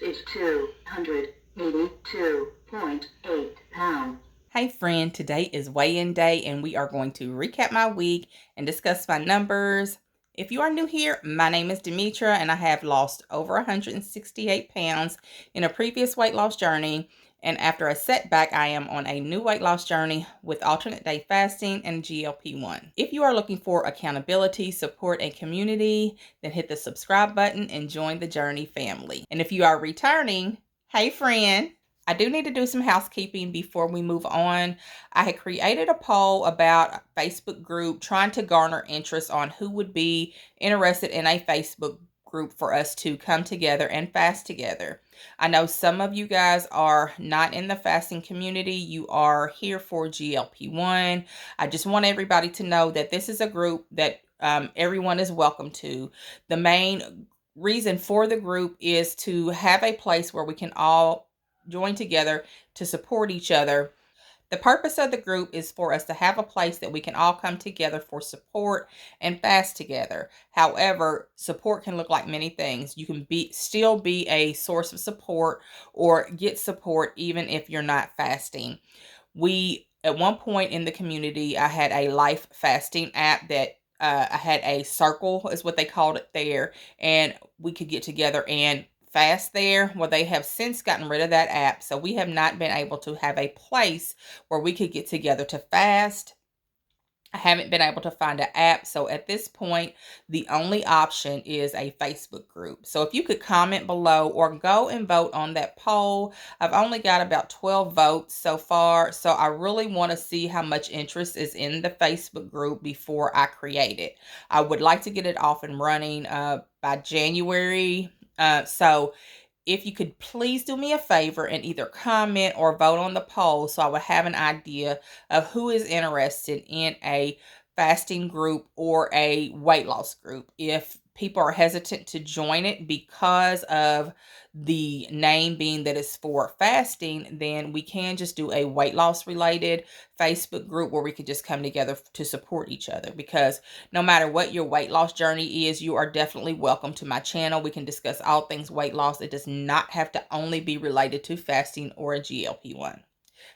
is 282.8 pounds. Hey friend, today is weigh-in day and we are going to recap my week and discuss my numbers. If you are new here, my name is Demetra and I have lost over 168 pounds in a previous weight loss journey. And after a setback, I am on a new weight loss journey with alternate day fasting and GLP1. If you are looking for accountability, support, and community, then hit the subscribe button and join the journey family. And if you are returning, hey friend, I do need to do some housekeeping before we move on. I had created a poll about a Facebook group trying to garner interest on who would be interested in a Facebook group for us to come together and fast together. I know some of you guys are not in the fasting community. You are here for GLP1. I just want everybody to know that this is a group that everyone is welcome to. The main reason for the group is to have a place where we can all join together to support each other. The purpose of the group is for us to have a place that we can all come together for support and fast together. However, support can look like many things. You can still be a source of support or get support even if you're not fasting. At one point in the community, I had a life fasting app that I had a circle is what they called it there, and we could get together and fast there. Well, they have since gotten rid of that app, so we have not been able to have a place where we could get together to fast. I haven't been able to find an app, so at this point, the only option is a Facebook group. So if you could comment below or go and vote on that poll. I've only got about 12 votes so far, so I really want to see how much interest is in the Facebook group before I create it. I would like to get it off and running by January. So if you could please do me a favor and either comment or vote on the poll so I would have an idea of who is interested in a fasting group or a weight loss group. If people are hesitant to join it because of the name being that it's for fasting, then we can just do a weight loss related Facebook group where we could just come together to support each other. Because no matter what your weight loss journey is, you are definitely welcome to my channel. We can discuss all things weight loss. It does not have to only be related to fasting or a GLP1.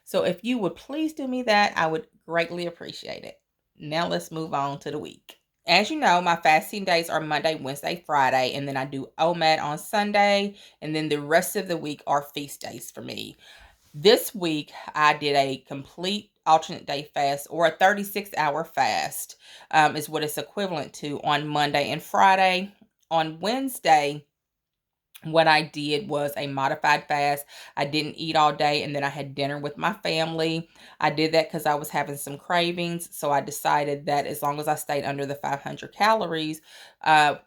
So if you would please do me that, I would greatly appreciate it. Now let's move on to the week. As you know, my fasting days are Monday, Wednesday, Friday, and then I do OMAD on Sunday, and then the rest of the week are feast days for me. This week, I did a complete alternate day fast, or a 36-hour fast is what it's equivalent to, on Monday and Friday. On Wednesday, what I did was a modified fast. I didn't eat all day, and then I had dinner with my family. I did that because I was having some cravings, so I decided that as long as I stayed under the 500 calories, to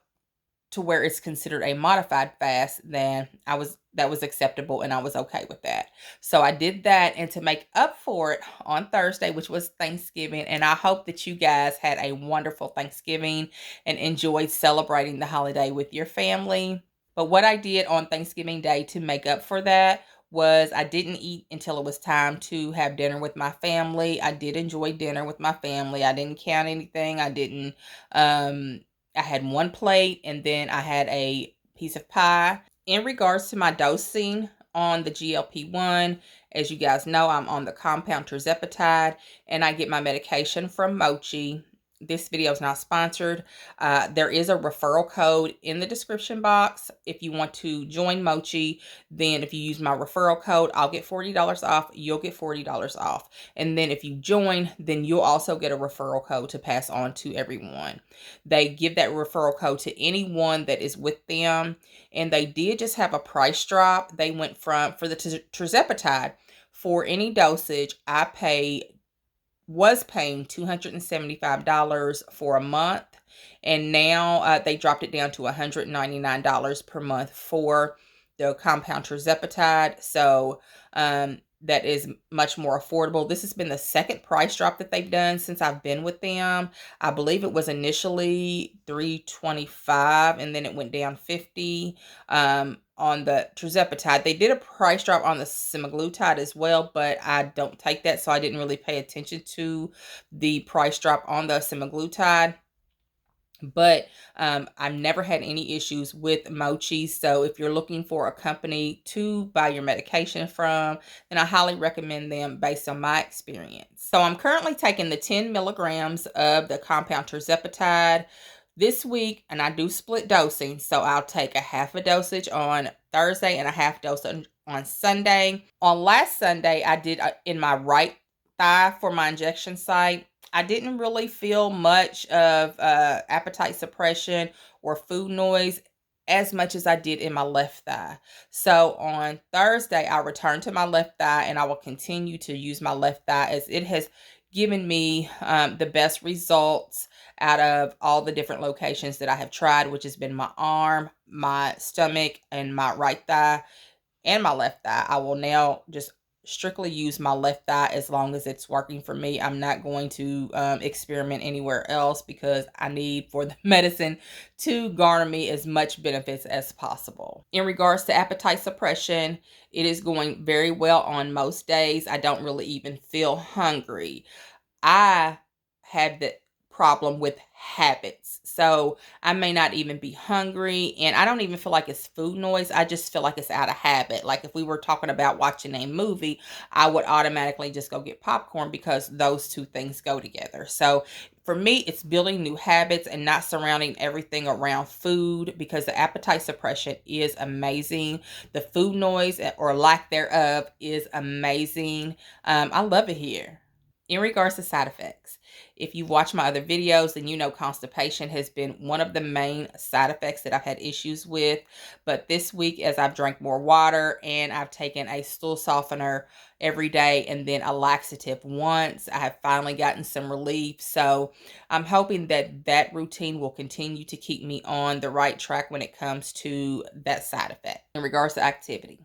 where it's considered a modified fast, then that was acceptable and I was okay with that. So I did that, and to make up for it on Thursday, which was Thanksgiving, and I hope that you guys had a wonderful Thanksgiving and enjoyed celebrating the holiday with your family. But what I did on Thanksgiving Day to make up for that was I didn't eat until it was time to have dinner with my family. I did enjoy dinner with my family. I didn't count anything. I had one plate, and then I had a piece of pie. In regards to my dosing on the GLP1, as you guys know, I'm on the compound Tirzepatide, and I get my medication from Mochi. This video is not sponsored. There is a referral code in the description box. If you want to join Mochi, then if you use my referral code, I'll get $40 off. You'll get $40 off. And then if you join, then you'll also get a referral code to pass on to everyone. They give that referral code to anyone that is with them. And they did just have a price drop. They went for the Tirzepatide, for any dosage, I was paying $275 for a month, and now they dropped it down to $199 per month for the compound Tirzepatide. So that is much more affordable. This has been the second price drop that they've done since I've been with them. I believe it was initially $325, and then it went down $50 on the Tirzepatide. They did a price drop on the semaglutide as well, but I don't take that, so I didn't really pay attention to the price drop on the semaglutide. But I've never had any issues with Mochi. So if you're looking for a company to buy your medication from, then I highly recommend them based on my experience. So I'm currently taking the 10 milligrams of the compound Tirzepatide this week, and I do split dosing. So I'll take a half a dosage on Thursday and a half dose on Sunday. On last Sunday, I did in my right thigh for my injection site. I didn't really feel much of appetite suppression or food noise as much as I did in my left thigh. So on Thursday, I returned to my left thigh, and I will continue to use my left thigh as it has given me the best results out of all the different locations that I have tried, which has been my arm, my stomach, and my right thigh and my left thigh. I will now just strictly use my left thigh as long as it's working for me. I'm not going to experiment anywhere else because I need for the medicine to garner me as much benefits as possible. In regards to appetite suppression, it is going very well on most days. I don't really even feel hungry. I have the problem with habits. So I may not even be hungry, and I don't even feel like it's food noise. I just feel like it's out of habit. Like if we were talking about watching a movie, I would automatically just go get popcorn because those two things go together. So for me, it's building new habits and not surrounding everything around food, because the appetite suppression is amazing. The food noise or lack thereof is amazing. I love it here. In regards to side effects, if you've watched my other videos, then you know constipation has been one of the main side effects that I've had issues with. But this week, as I've drank more water and I've taken a stool softener every day and then a laxative once, I have finally gotten some relief. So I'm hoping that that routine will continue to keep me on the right track when it comes to that side effect. In regards to activity,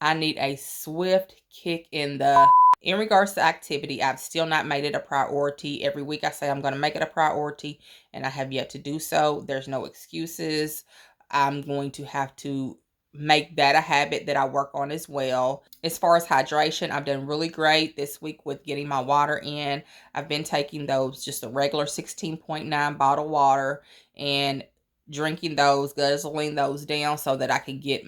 I need a swift kick in the... In regards to activity, I've still not made it a priority. Every week I say I'm going to make it a priority, and I have yet to do so. There's no excuses. I'm going to have to make that a habit that I work on as well. As far as hydration, I've done really great this week with getting my water in. I've been taking those, just a regular 16.9 bottle water, and drinking those, guzzling those down so that I can get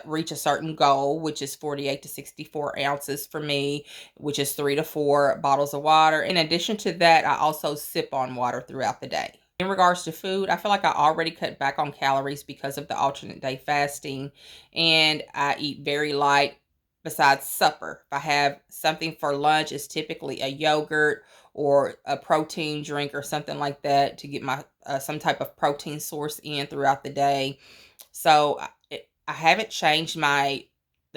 reach a certain goal, which is 48 to 64 ounces for me, which is 3 to 4 bottles of water. In addition to that, I also sip on water throughout the day. In regards to food, I feel like I already cut back on calories because of the alternate day fasting, and I eat very light besides supper. If I have something for lunch, it's typically a yogurt or a protein drink or something like that to get my some type of protein source in throughout the day. So I haven't changed the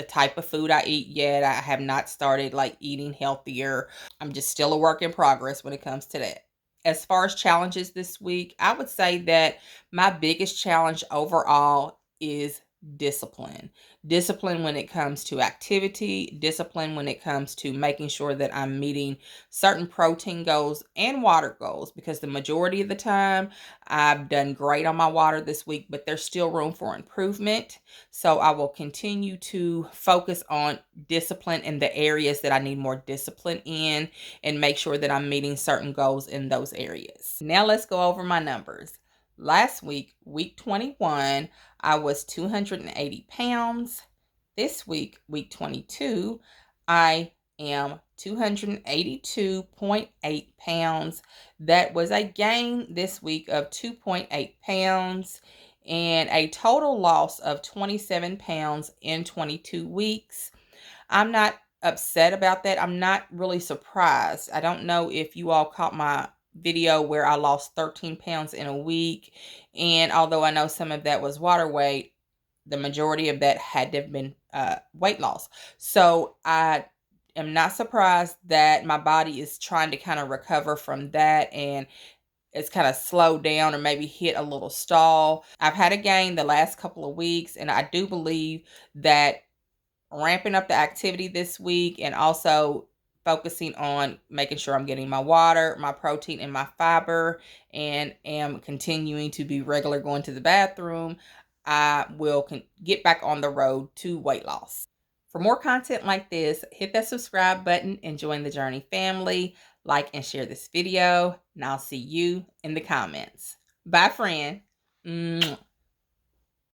type of food I eat yet. I have not started like eating healthier. I'm just still a work in progress when it comes to that. As far as challenges this week, I would say that my biggest challenge overall is discipline. Discipline when it comes to activity, discipline when it comes to making sure that I'm meeting certain protein goals and water goals, because the majority of the time I've done great on my water this week, but there's still room for improvement. So I will continue to focus on discipline in the areas that I need more discipline in, and make sure that I'm meeting certain goals in those areas. Now let's go over my numbers. Last week, week 21, I was 280 pounds. This week, week 22, I am 282.8 pounds. That was a gain this week of 2.8 pounds and a total loss of 27 pounds in 22 weeks. I'm not upset about that. I'm not really surprised. I don't know if you all caught my video where I lost 13 pounds in a week. And although I know some of that was water weight, the majority of that had to have been weight loss. So I am not surprised that my body is trying to kind of recover from that, and it's kind of slowed down or maybe hit a little stall. I've had a gain the last couple of weeks, and I do believe that ramping up the activity this week and also focusing on making sure I'm getting my water, my protein, and my fiber, and am continuing to be regular going to the bathroom, I will get back on the road to weight loss. For more content like this, hit that subscribe button and join the Journey family. Like and share this video, and I'll see you in the comments. Bye, friend. Mwah.